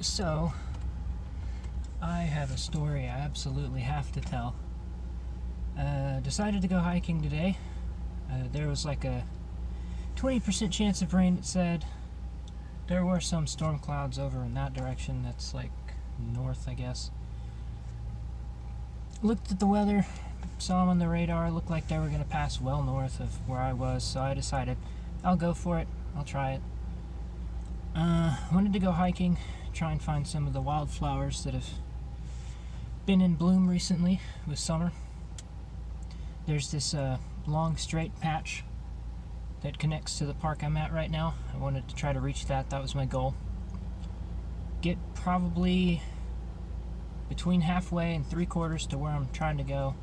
So, I have a story I absolutely have to tell. Decided to go hiking today. There was like a 20% chance of rain, it said. There were some storm clouds over in that direction, that's like north, I guess. Looked at the weather, saw them on the radar, looked like they were going to pass well north of where I was, so I decided I'll go for it, I'll try it. Wanted to go hiking, try and find some of the wildflowers that have been in bloom recently with summer. There's this long straight patch that connects to the park I'm at right now. I wanted to try to reach that. That was my goal. Get probably between halfway and 3/4 to where I'm trying to go,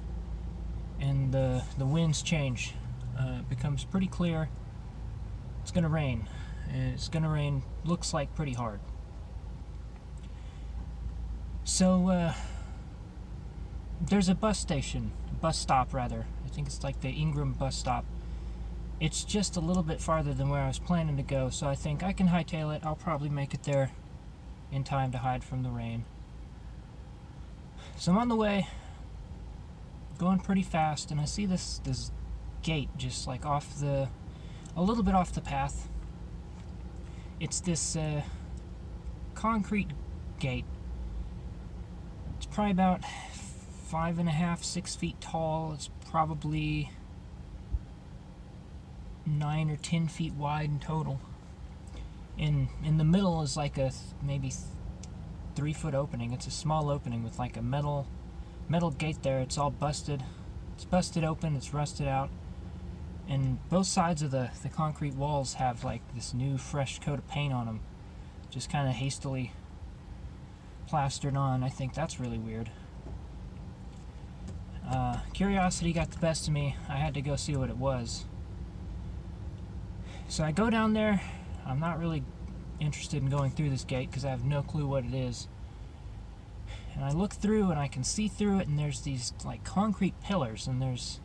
and the winds change. It becomes pretty clear. It's gonna rain. It's gonna rain. Looks like pretty hard. So there's a bus stop rather. I think it's like the Ingram bus stop. It's just a little bit farther than where I was planning to go, so I think I can hightail it. I'll probably make it there in time to hide from the rain. So I'm on the way, going pretty fast, and I see this gate just like a little bit off the path. It's this concrete gate. It's probably about 5.5, 6 feet tall. It's probably 9 or 10 feet wide in total. In the middle is like a maybe 3-foot opening. It's a small opening with like a metal gate there. It's all busted. It's busted open. It's rusted out. And both sides of the concrete walls have like this new fresh coat of paint on them, just kind of hastily plastered on. I think that's really weird. Curiosity got the best of me. I had to go see what it was. So I go down there. I'm not really interested in going through this gate because I have no clue what it is. And I look through and I can see through it, and there's these like concrete pillars, and there's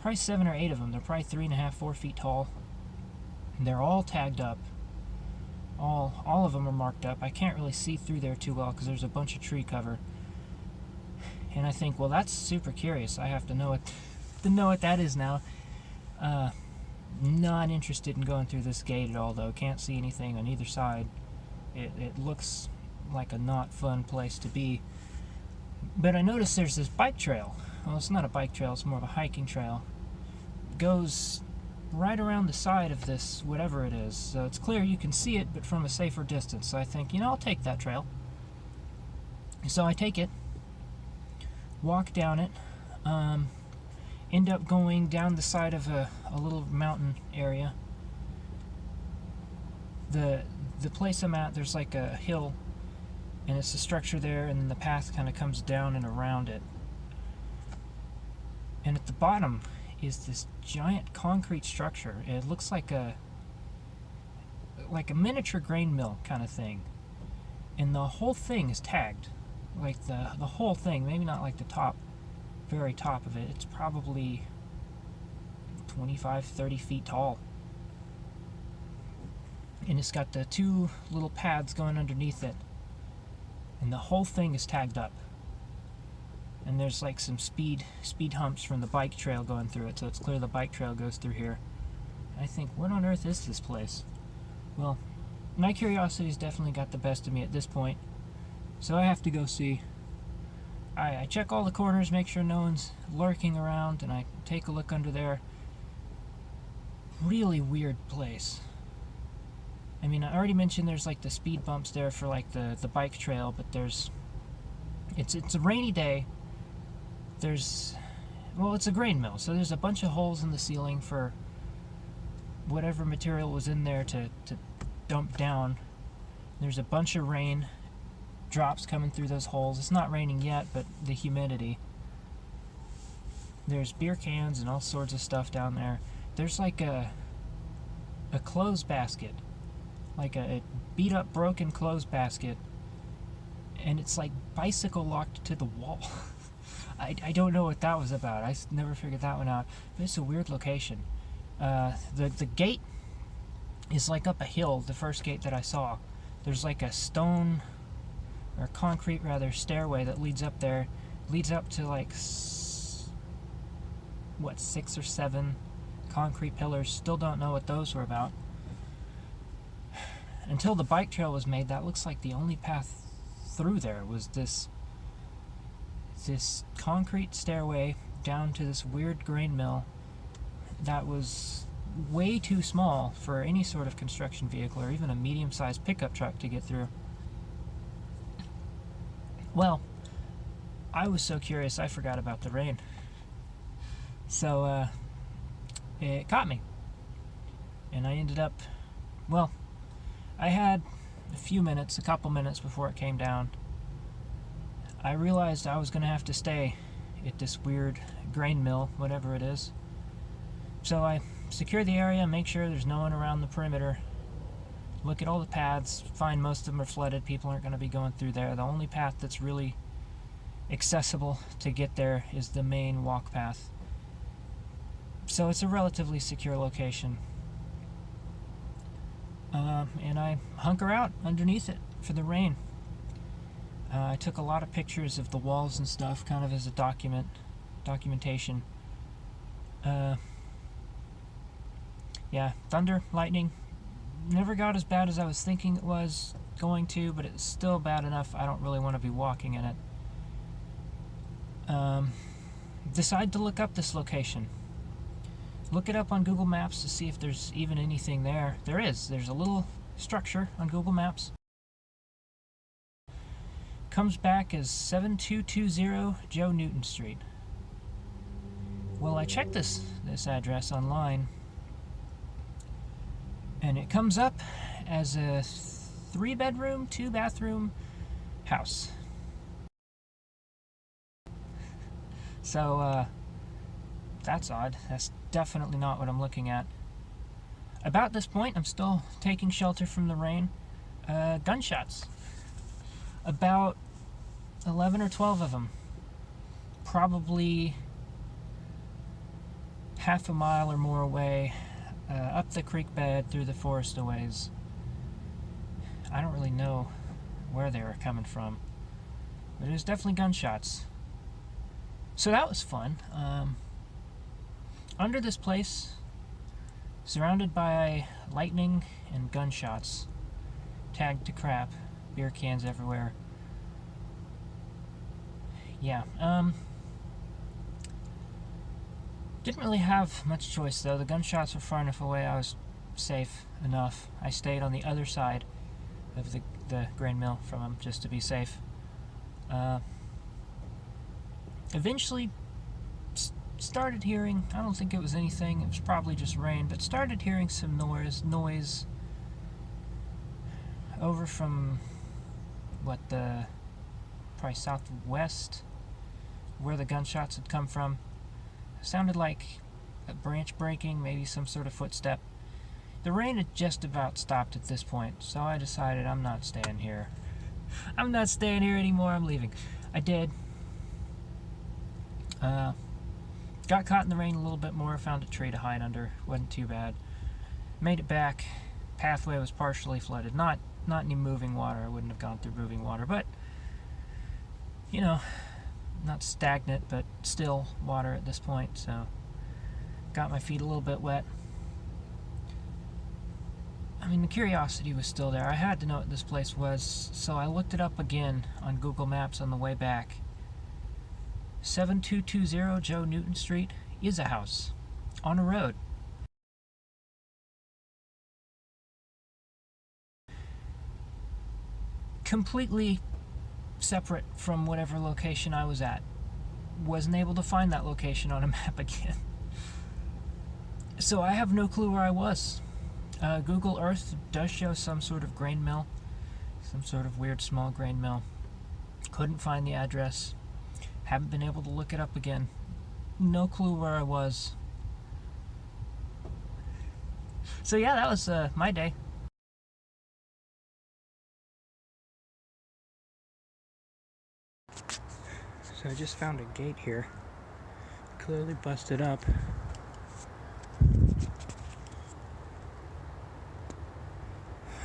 probably 7 or 8 of them. They're probably 3.5, 4 feet tall. And they're all tagged up. All of them are marked up. I can't really see through there too well because there's a bunch of tree cover. And I think, well, that's super curious. I have to know what that is now. Not interested in going through this gate at all, though. Can't see anything on either side. It looks like a not fun place to be. But I noticed there's this bike trail. Well, it's not a bike trail, it's more of a hiking trail. It goes right around the side of this, whatever it is. So it's clear you can see it, but from a safer distance. So I think, I'll take that trail. So I take it, walk down it, end up going down the side of a little mountain area. The place I'm at, there's like a hill, and it's a structure there, and then the path kind of comes down and around it. And at the bottom is this giant concrete structure. It looks like a miniature grain mill kind of thing. And the whole thing is tagged. Like the whole thing, maybe not like the very top of it. It's probably 25, 30 feet tall. And it's got the 2 little pads going underneath it. And the whole thing is tagged up. And there's like some speed humps from the bike trail going through it, so it's clear the bike trail goes through here. And I think, what on earth is this place? Well, my curiosity's definitely got the best of me at this point, so I have to go see. I check all the corners, make sure no one's lurking around, and I take a look under there. Really weird place. I mean, I already mentioned there's like the speed bumps there for like the bike trail, but it's a rainy day. It's a grain mill, so there's a bunch of holes in the ceiling for whatever material was in there to dump down. There's a bunch of rain drops coming through those holes. It's not raining yet, but the humidity. There's beer cans and all sorts of stuff down there. There's like a clothes basket, like a beat up broken clothes basket, and it's like bicycle locked to the wall. I don't know what that was about. I never figured that one out. But it's a weird location. The gate is like up a hill, the first gate that I saw. There's like a stone or concrete rather, stairway that leads up there. Leads up to like, 6 or 7 concrete pillars. Still don't know what those were about. Until the bike trail was made, that looks like the only path through there was this concrete stairway down to this weird grain mill that was way too small for any sort of construction vehicle or even a medium-sized pickup truck to get through. Well, I was so curious I forgot about the rain. So it caught me. And I ended up, well, I had a couple minutes before it came down. I realized I was going to have to stay at this weird grain mill, whatever it is. So I secure the area, make sure there's no one around the perimeter, look at all the paths, find most of them are flooded, people aren't going to be going through there. The only path that's really accessible to get there is the main walk path. So it's a relatively secure location. And I hunker out underneath it for the rain. I took a lot of pictures of the walls and stuff, kind of as a documentation. Yeah, thunder, lightning, never got as bad as I was thinking it was going to, but it's still bad enough I don't really want to be walking in it. Decide to look up this location. Look it up on Google Maps to see if there's even anything there. There is. There's a little structure on Google Maps. Comes back as 7220 Joe Newton Street. Well, I checked this address online, and it comes up as a 3-bedroom, 2-bathroom house. So, that's odd. That's definitely not what I'm looking at. About this point, I'm still taking shelter from the rain. Gunshots. About 11 or 12 of them. Probably half a mile or more away, up the creek bed, through the forest a ways. I don't really know where they were coming from, but it was definitely gunshots. So that was fun. Under this place, surrounded by lightning and gunshots, tagged to crap, beer cans everywhere. Yeah, didn't really have much choice though. The gunshots were far enough away, I was safe enough. I stayed on the other side of the grain mill from them just to be safe. Eventually started hearing, I don't think it was anything, it was probably just rain, but started hearing some noise over from probably southwest, where the gunshots had come from. It sounded like a branch breaking, maybe some sort of footstep. The rain had just about stopped at this point, so I decided I'm not staying here. I'm not staying here anymore, I'm leaving. I did. Got caught in the rain a little bit more, found a tree to hide under, wasn't too bad. Made it back, pathway was partially flooded, not any moving water, I wouldn't have gone through moving water, but, you know, not stagnant, but still water at this point, so got my feet a little bit wet. I mean, the curiosity was still there. I had to know what this place was, so I looked it up again on Google Maps on the way back. 7220 Joe Newton Street is a house on a road. Completely separate from whatever location I was at. Wasn't able to find that location on a map again. So I have no clue where I was. Google Earth does show some sort of grain mill, some sort of weird small grain mill. Couldn't find the address. Haven't been able to look it up again. No clue where I was. So yeah, that was my day. So I just found a gate here. Clearly busted up.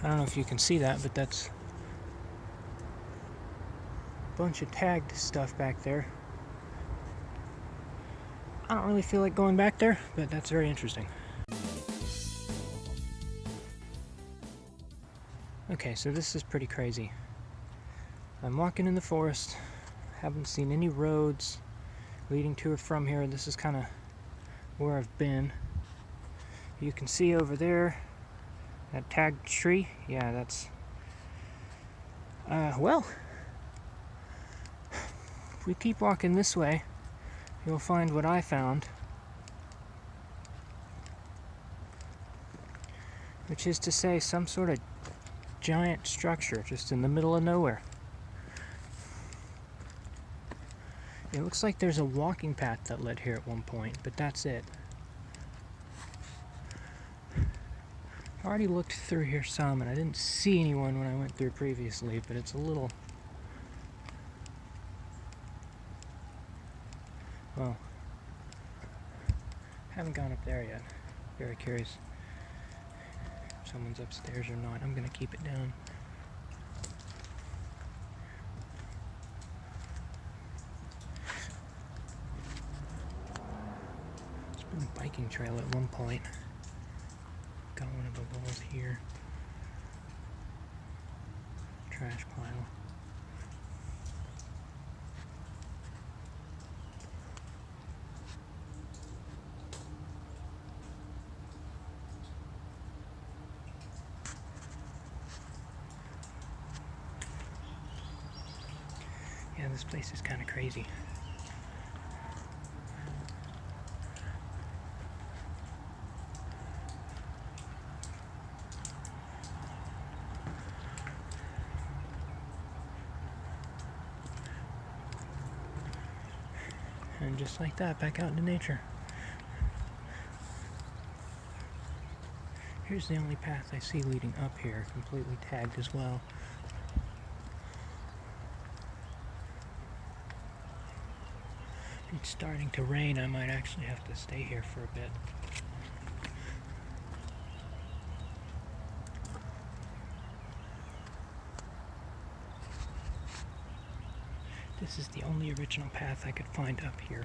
I don't know if you can see that, but that's bunch of tagged stuff back there. I don't really feel like going back there, but that's very interesting. Okay, so this is pretty crazy. I'm walking in the forest, haven't seen any roads leading to or from here. This is kind of where I've been. You can see over there that tagged tree. Yeah, that's well, if we keep walking this way, you'll find what I found, which is to say some sort of giant structure just in the middle of nowhere. It looks like there's a walking path that led here at one point, but that's it. I already looked through here some, and I didn't see anyone when I went through previously, but it's a little... well, haven't gone up there yet. Very curious if someone's upstairs or not. I'm gonna keep it down. It's been a biking trail at one point. Got one of the balls here. Trash pile. Yeah, this place is kind of crazy. And just like that, back out into nature. Here's the only path I see leading up here, completely tagged as well. It's starting to rain. I might actually have to stay here for a bit. This is the only original path I could find up here.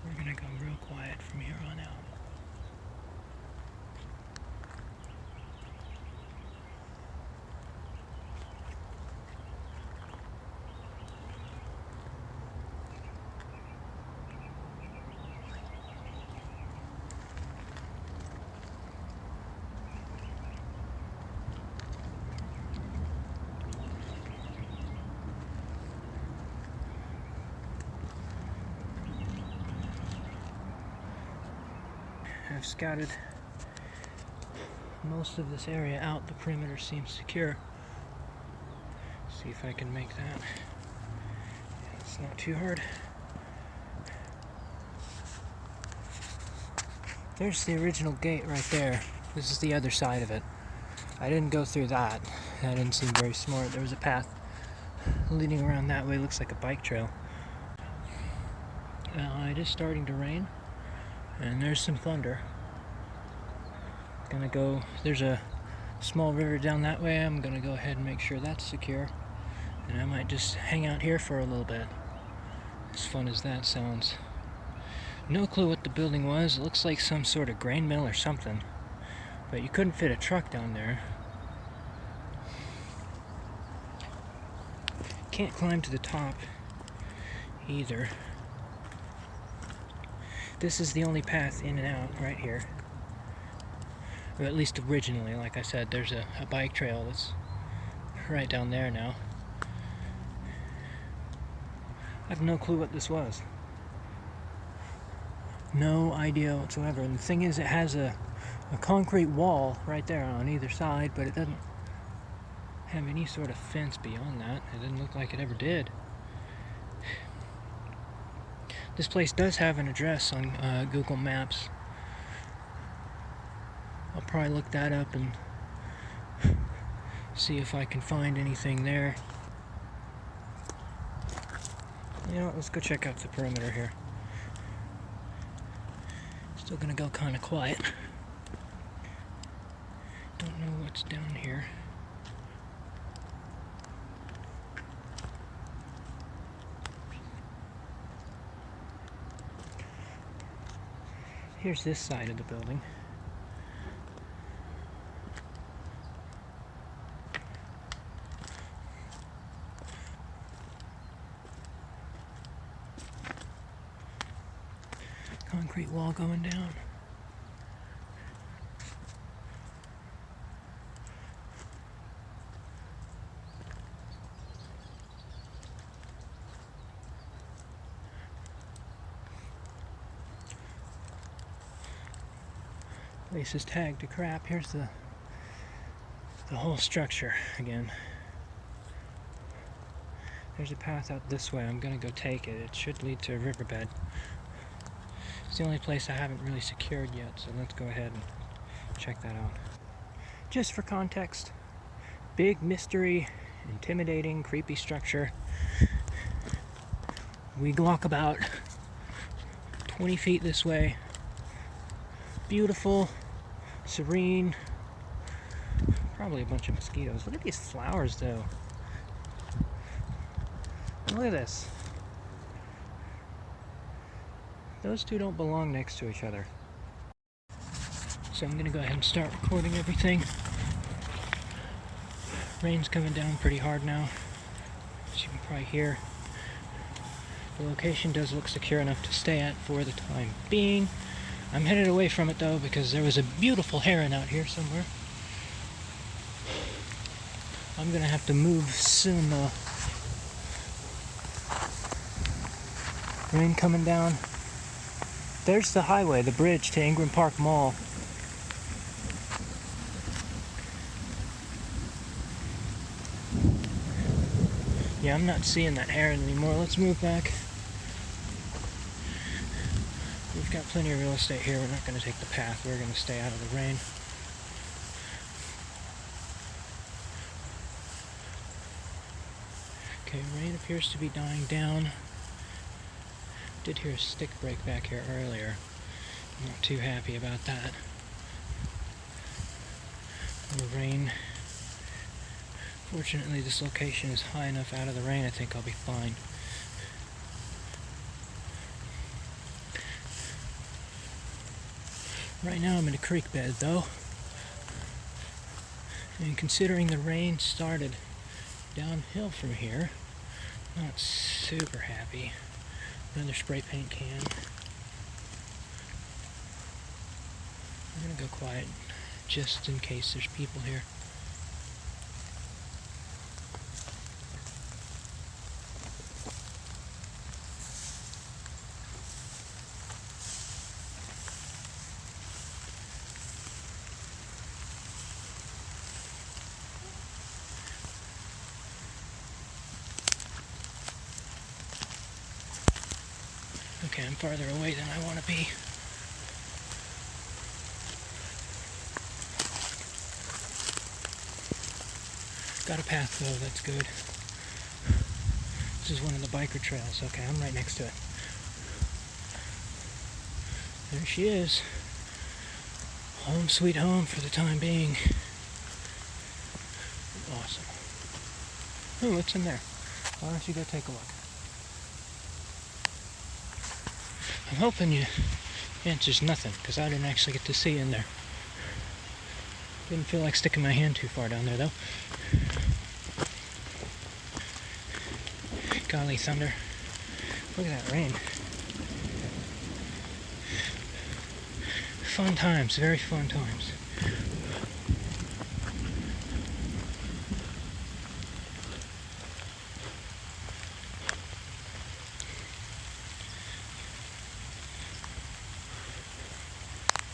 We're gonna go real quiet from here on out. I've scouted most of this area out. The perimeter seems secure. See if I can make that. It's not too hard. There's the original gate right there. This is the other side of it. I didn't go through that. That didn't seem very smart. There was a path leading around that way. Looks like a bike trail. It is starting to rain. And there's some thunder. Gonna go, there's a small river down that way. I'm gonna go ahead and make sure that's secure. And I might just hang out here for a little bit. As fun as that sounds. No clue what the building was. It looks like some sort of grain mill or something. But you couldn't fit a truck down there. Can't climb to the top either. This is the only path in and out right here. Or at least originally, like I said, there's a bike trail that's right down there now. I have no clue what this was. No idea whatsoever. And the thing is, it has a concrete wall right there on either side, but it doesn't have any sort of fence beyond that. It didn't look like it ever did. This place does have an address on Google Maps. I'll probably look that up and see if I can find anything there. You know what, let's go check out the perimeter here. Still gonna go kind of quiet. Don't know what's down here. Here's this side of the building. Concrete wall going down. Place is tagged to crap. Here's the whole structure again. There's a path out this way. I'm gonna go take it. It should lead to a riverbed. It's the only place I haven't really secured yet, so let's go ahead and check that out. Just for context, big mystery, intimidating, creepy structure. We walk about 20 feet this way. Beautiful, serene, probably a bunch of mosquitoes. Look at these flowers though. Look at this. Those two don't belong next to each other. So I'm gonna go ahead and start recording everything. Rain's coming down pretty hard now, as you can probably hear. The location does look secure enough to stay at for the time being. I'm headed away from it though because there was a beautiful heron out here somewhere. I'm gonna have to move soon though. Rain coming down. There's the highway, the bridge to Ingram Park Mall. Yeah, I'm not seeing that heron anymore. Let's move back. We've got plenty of real estate here. We're not going to take the path. We're going to stay out of the rain. Okay, rain appears to be dying down. Did hear a stick break back here earlier. I'm not too happy about that. The rain. Fortunately, this location is high enough out of the rain. I think I'll be fine. Right now I'm in a creek bed though, and considering the rain started downhill from here, not super happy. Another spray paint can. I'm gonna go quiet just in case there's people here. Okay, I'm farther away than I want to be. Got a path though, that's good. This is one of the biker trails. Okay, I'm right next to it. There she is. Home sweet home for the time being. Awesome. Oh, what's in there? Why don't you go take a look? I'm hoping you answers nothing, because I didn't actually get to see in there. Didn't feel like sticking my hand too far down there though. Golly thunder. Look at that rain. Fun times, very fun times.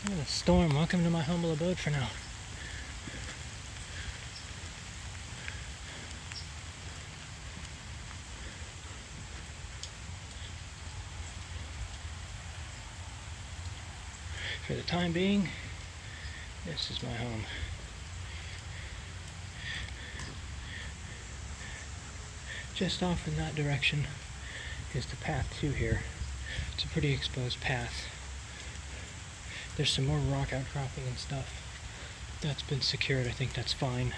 Look at the storm. Welcome to my humble abode for now. For the time being, this is my home. Just off in that direction is the path to here. It's a pretty exposed path. There's some more rock outcropping and stuff. That's been secured. I think that's fine.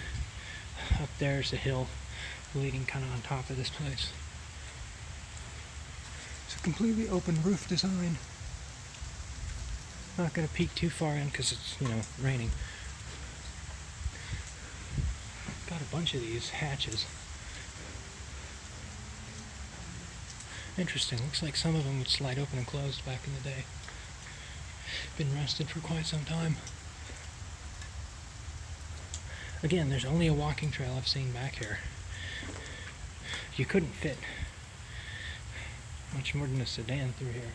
Up there's a hill leading kind of on top of this place. It's a completely open roof design. Not going to peek too far in because it's, raining. Got a bunch of these hatches. Interesting. Looks like some of them would slide open and close back in the day. Been rusted for quite some time. Again, there's only a walking trail I've seen back here. You couldn't fit much more than a sedan through here.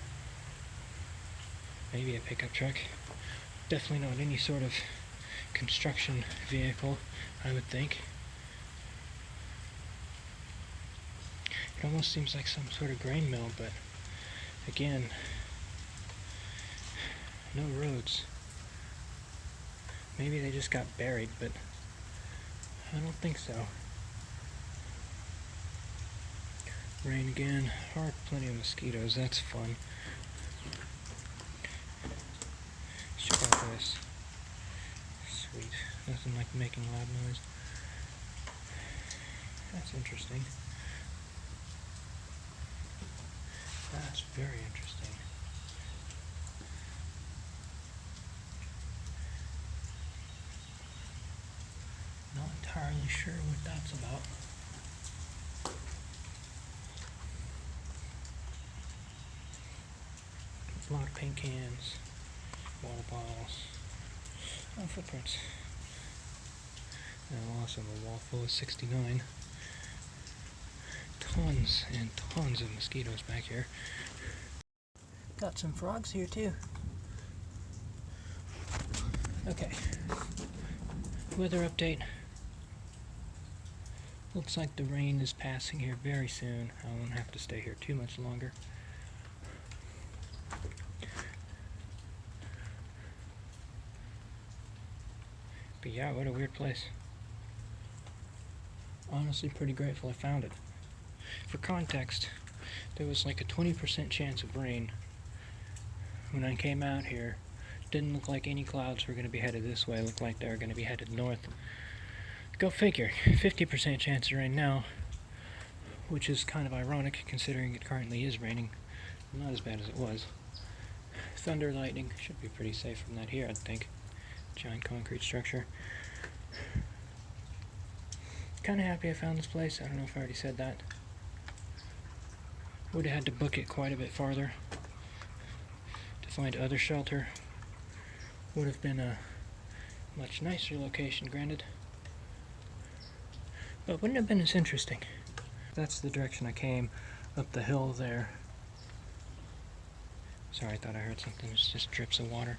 Maybe a pickup truck. Definitely not any sort of construction vehicle, I would think. It almost seems like some sort of grain mill, but again, no roads. Maybe they just got buried, but I don't think so. Rain again. Plenty of mosquitoes. That's fun. Check out this. Sweet. Nothing like making loud noise. That's interesting. That's very interesting. Not entirely sure what that's about. A lot of paint cans, water bottles, footprints. And awesome, a wall full of 69. Tons and tons of mosquitoes back here. Got some frogs here too. Okay. Weather update. Looks like the rain is passing here very soon. I won't have to stay here too much longer. But yeah, what a weird place. Honestly, pretty grateful I found it. For context, there was like a 20% chance of rain when I came out here. Didn't look like any clouds were going to be headed this way. It looked like they were going to be headed north. Go figure. 50% chance of rain now, which is kind of ironic considering it currently is raining. Not as bad as it was. Thunder, lightning. Should be pretty safe from that here, I'd think. Giant concrete structure. Kind of happy I found this place. I don't know if I already said that. Would have had to book it quite a bit farther to find other shelter. Would have been a much nicer location, granted. But wouldn't have been as interesting. That's the direction I came, up the hill there. Sorry, I thought I heard something. It's just drips of water.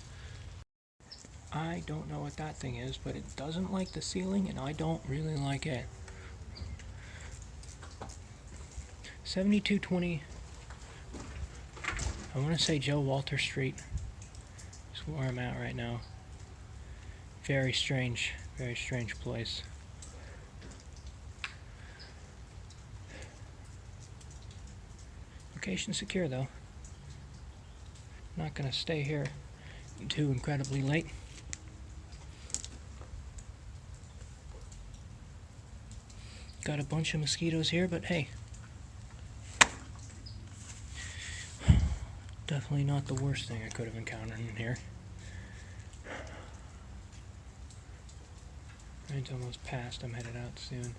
I don't know what that thing is, but it doesn't like the ceiling, and I don't really like it. 7220, I want to say Joe Walter Street is where I'm at right now. Very strange place. Location secure though. Not going to stay here too incredibly late. Got a bunch of mosquitoes here, but hey. Definitely not the worst thing I could have encountered in here. Rain's almost past. I'm headed out soon.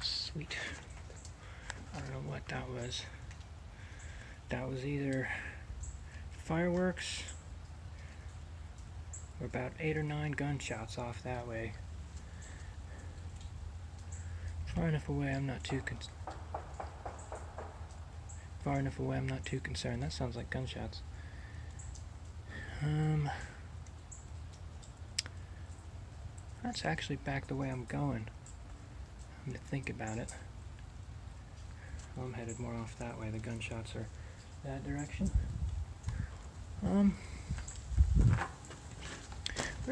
Sweet. I don't know what that was. That was either fireworks or about 8 or 9 gunshots off that way. Far enough away I'm not too concerned. That sounds like gunshots. That's actually back the way I'm going. I'm going to think about it. I'm headed more off that way. The gunshots are that direction. We're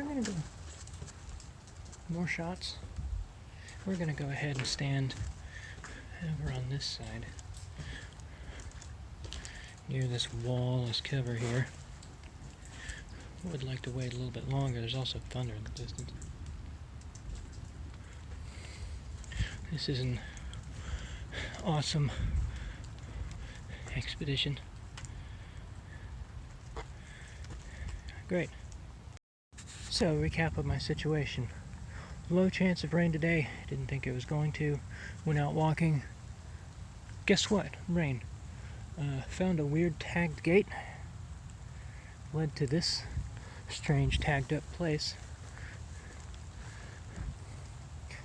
going to go more shots. We're going to go ahead and stand over on this side near this wall, this cover here. Would like to wait a little bit longer. There's also thunder in the distance. This is an awesome expedition. Great. So, recap of my situation. Low chance of rain today. Didn't think it was going to. Went out walking. Guess what? Rain. Found a weird tagged gate. Led to this strange tagged up place.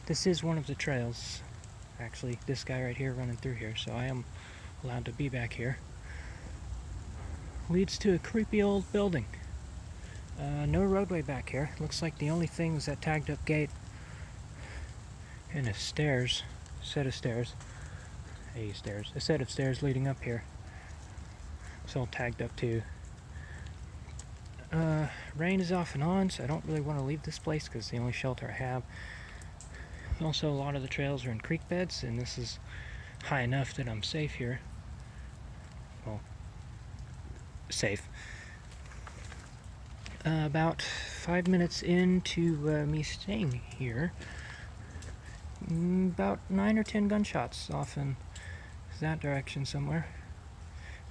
This is one of the trails. Actually, this guy right here running through here, so I am allowed to be back here. Leads to a creepy old building. No roadway back here. Looks like the only thing is that tagged up gate and a set of stairs leading up here. It's all tagged up too. Rain is off and on, so I don't really want to leave this place because it's the only shelter I have. Also, a lot of the trails are in creek beds, and this is high enough that I'm safe here. Well, safe. About 5 minutes into me staying here, about 9 or 10 gunshots off in that direction somewhere,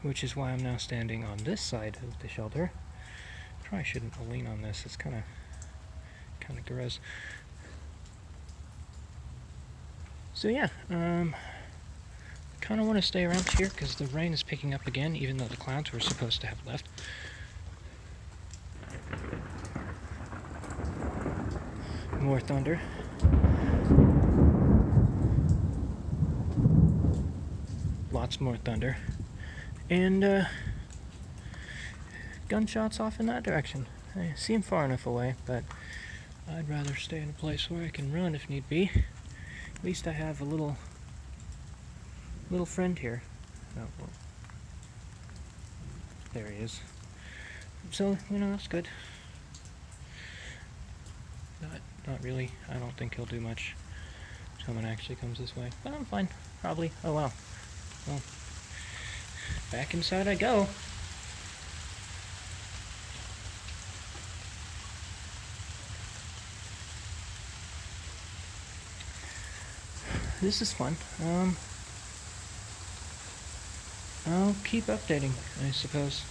which is why I'm now standing on this side of the shelter. Probably shouldn't lean on this, it's kind of gross. So yeah, kind of want to stay around here because the rain is picking up again, even though the clouds were supposed to have left. More thunder. Lots more thunder. And gunshots off in that direction. I see them far enough away, but I'd rather stay in a place where I can run if need be. At least I have a little friend here. Oh, well. There he is. So, that's good. Not really. I don't think he'll do much if someone actually comes this way. But I'm fine. Probably. Oh, wow. Well, back inside I go. This is fun. I'll keep updating, I suppose.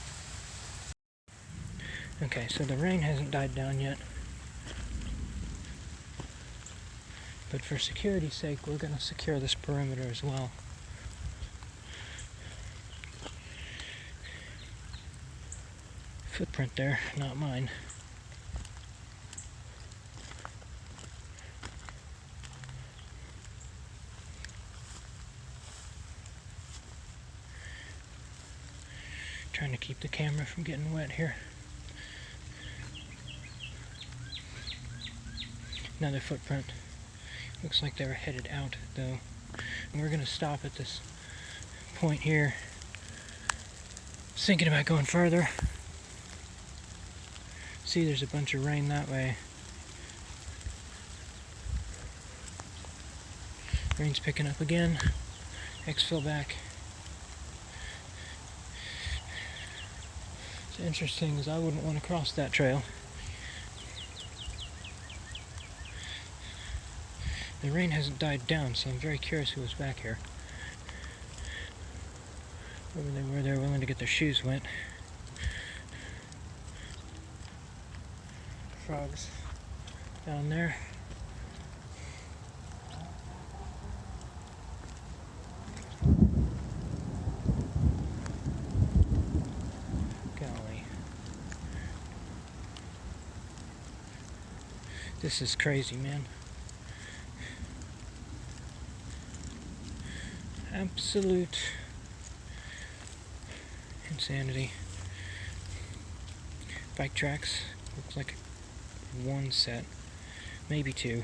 Okay, so the rain hasn't died down yet. But for security's sake, we're going to secure this perimeter as well. Footprint there, not mine. Trying to keep the camera from getting wet here. Another footprint. Looks like they were headed out though. And we're gonna stop at this point here. Thinking about going further. See, there's a bunch of rain that way. Rain's picking up again. Exfil back. What's interesting is I wouldn't want to cross that trail. The rain hasn't died down, so I'm very curious who was back here. Whether they were there willing to get their shoes wet. Frogs down there. Golly. This is crazy, man. Absolute insanity. Bike tracks. Looks like one set, maybe two.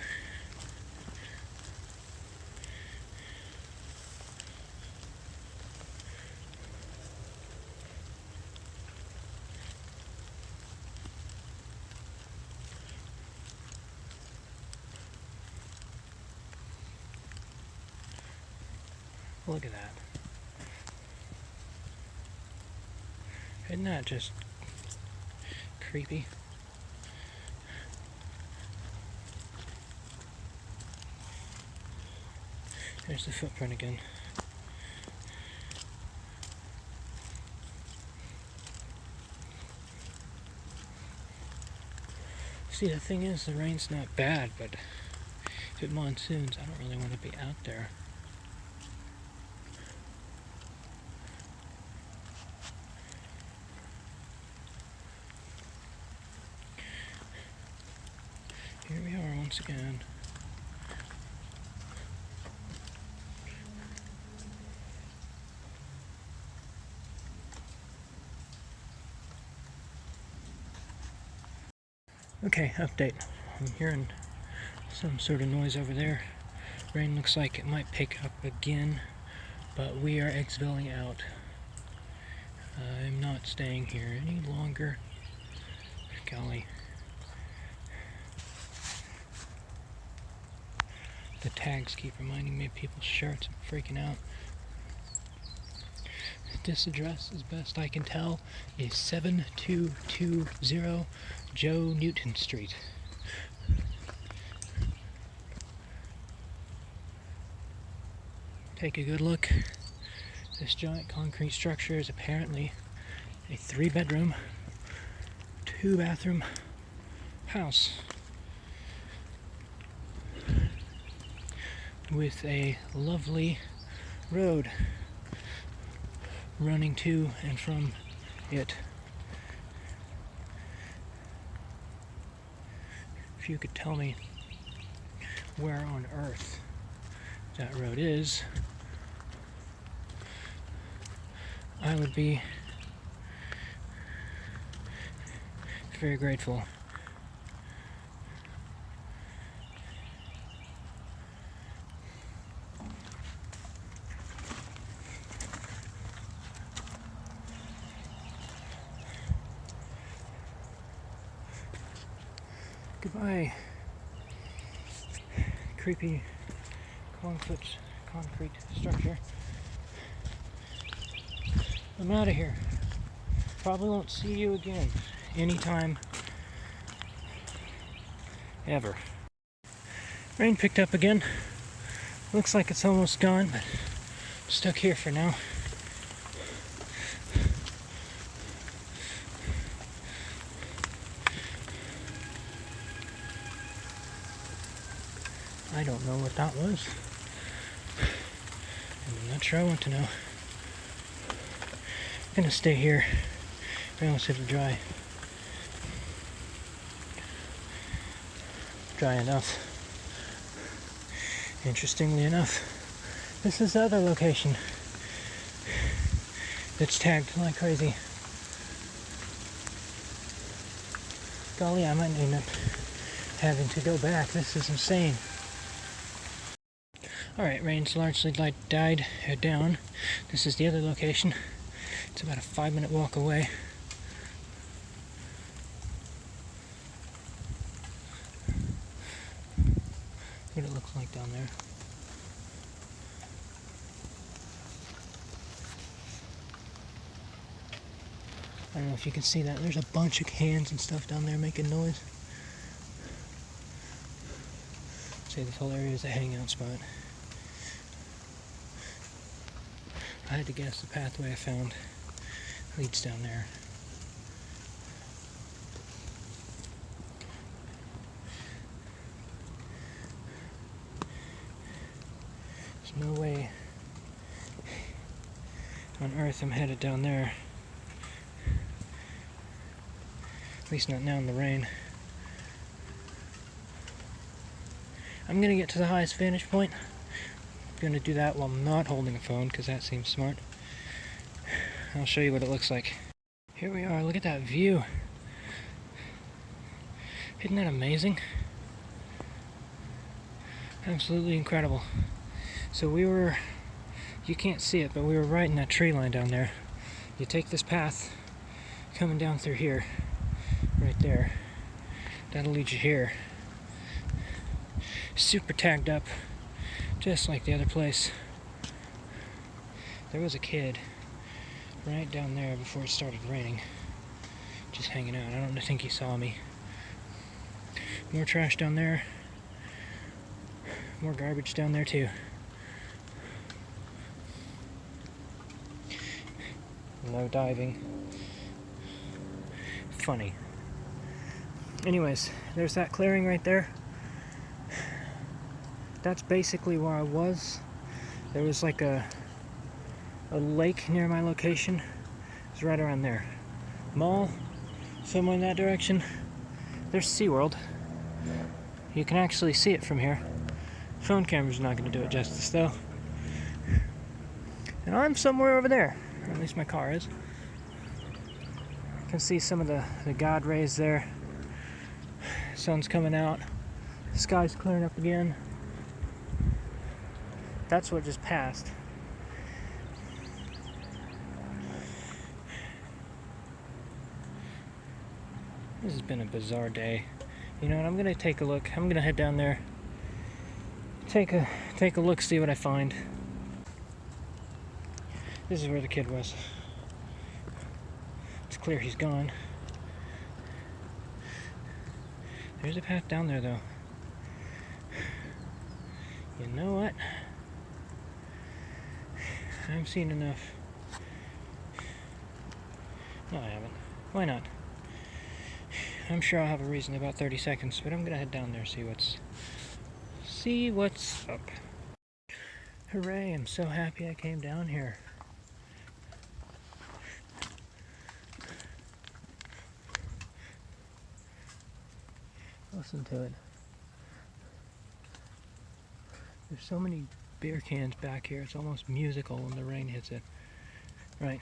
Look at that. Isn't that just creepy? There's the footprint again. See, the thing is, the rain's not bad, but if it monsoons, I don't really want to be out there. Here we are once again. Okay, update. I'm hearing some sort of noise over there. Rain looks like it might pick up again, but we are exfilling out. I'm not staying here any longer. Golly. The tags keep reminding me of people's shirts. I'm freaking out. This address, as best I can tell, is 7220 Joe Newton Street. Take a good look. This giant concrete structure is apparently a 3-bedroom, 2-bathroom house with a lovely road running to and from it. If you could tell me where on earth that road is, I would be very grateful. Goodbye, creepy concrete structure. I'm out of here. Probably won't see you again anytime ever. Rain picked up again. Looks like it's almost gone, but I'm stuck here for now. I don't know what that was. I'm not sure I want to know. I'm gonna stay here relatively dry. Dry enough. Interestingly enough, this is the other location that's tagged like crazy. Golly, I might end up having to go back. This is insane. Alright, rain's largely died down. This is the other location. It's about a 5-minute walk away. What it looks like down there. I don't know if you can see that. There's a bunch of cans and stuff down there making noise. Say this whole area is a hangout spot. I had to guess the pathway I found leads down there. There's no way on earth I'm headed down there. At least not now in the rain. I'm gonna get to the highest vantage point. I'm gonna do that while I'm not holding a phone, because that seems smart. I'll show you what it looks like. Here we are, look at that view. Isn't that amazing? Absolutely incredible. So you can't see it, but we were right in that tree line down there. You take this path coming down through here, right there. That'll lead you here. Super tagged up, just like the other place. There was a kid right down there before it started raining, just hanging out. I don't think he saw me. More trash down there. More garbage down there too. No diving. Funny. Anyways, there's that clearing right there. That's basically where I was. There was like a lake near my location. It's right around there. Mall, somewhere in that direction. There's SeaWorld. You can actually see it from here. Phone camera's not going to do it justice though. And I'm somewhere over there, or at least my car is. You can see some of the God rays there. Sun's coming out. The sky's clearing up again. That's what just passed. This has been a bizarre day. You know what, I'm gonna take a look. I'm gonna head down there. Take a look, see what I find. This is where the kid was. It's clear he's gone. There's a path down there though. You know what? I've seen enough. No, I haven't. Why not? I'm sure I'll have a reason in about 30 seconds, but I'm gonna head down there, see what's up. Hooray, I'm so happy I came down here. Listen to it. There's so many beer cans back here, it's almost musical when the rain hits it. Right.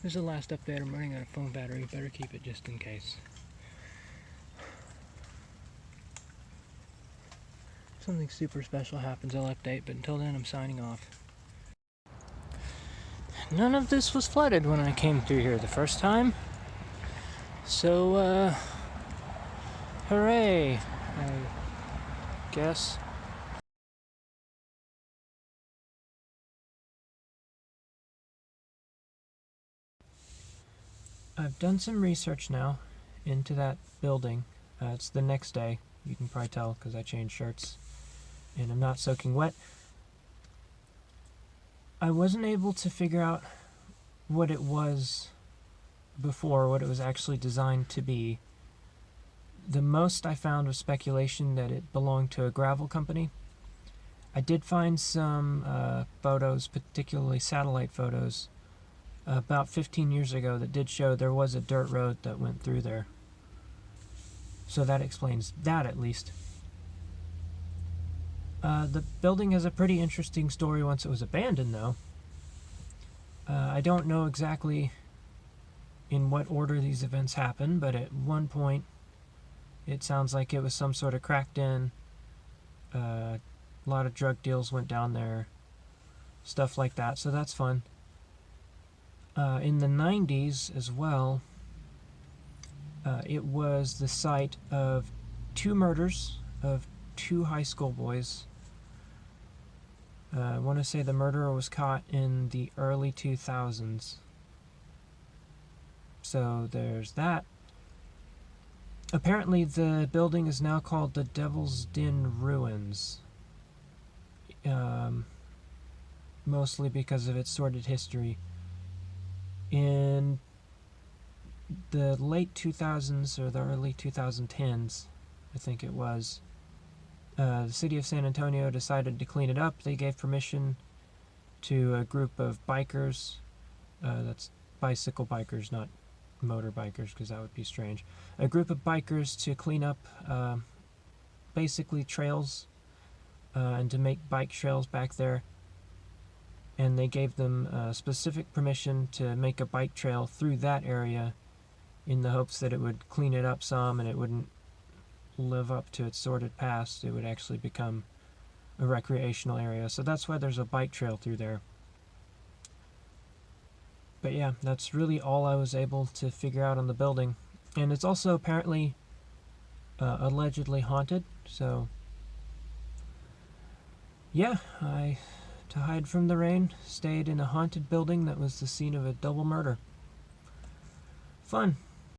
This is the last update. I'm running out of phone battery. Better keep it just in case. If something super special happens, I'll update, but until then I'm signing off. None of this was flooded when I came through here the first time. So, hooray, I guess. I've done some research now into that building. It's the next day. You can probably tell because I changed shirts and I'm not soaking wet. I wasn't able to figure out what it was before, what it was actually designed to be. The most I found was speculation that it belonged to a gravel company. I did find some photos, particularly satellite photos, about 15 years ago that did show there was a dirt road that went through there. So that explains that, at least. The building has a pretty interesting story once it was abandoned, though. I don't know exactly in what order these events happened, but at one point it sounds like it was some sort of cracked in. A lot of drug deals went down there, stuff like that, so that's fun. In the 90s as well, it was the site of 2 murders of 2 high school boys. I want to say the murderer was caught in the early 2000s. So there's that. Apparently the building is now called the Devil's Den Ruins. Mostly because of its sordid history. In the late 2000s or the early 2010s, I think it was, the city of San Antonio decided to clean it up. They gave permission to a group of bikers, that's bicycle bikers, not motorbikers, because that would be strange. A group of bikers to clean up basically trails and to make bike trails back there. And they gave them specific permission to make a bike trail through that area in the hopes that it would clean it up some and it wouldn't live up to its sordid past. It would actually become a recreational area. So that's why there's a bike trail through there. But yeah, that's really all I was able to figure out on the building. And it's also apparently allegedly haunted. So yeah, to hide from the rain, stayed in a haunted building that was the scene of a double murder. Fun.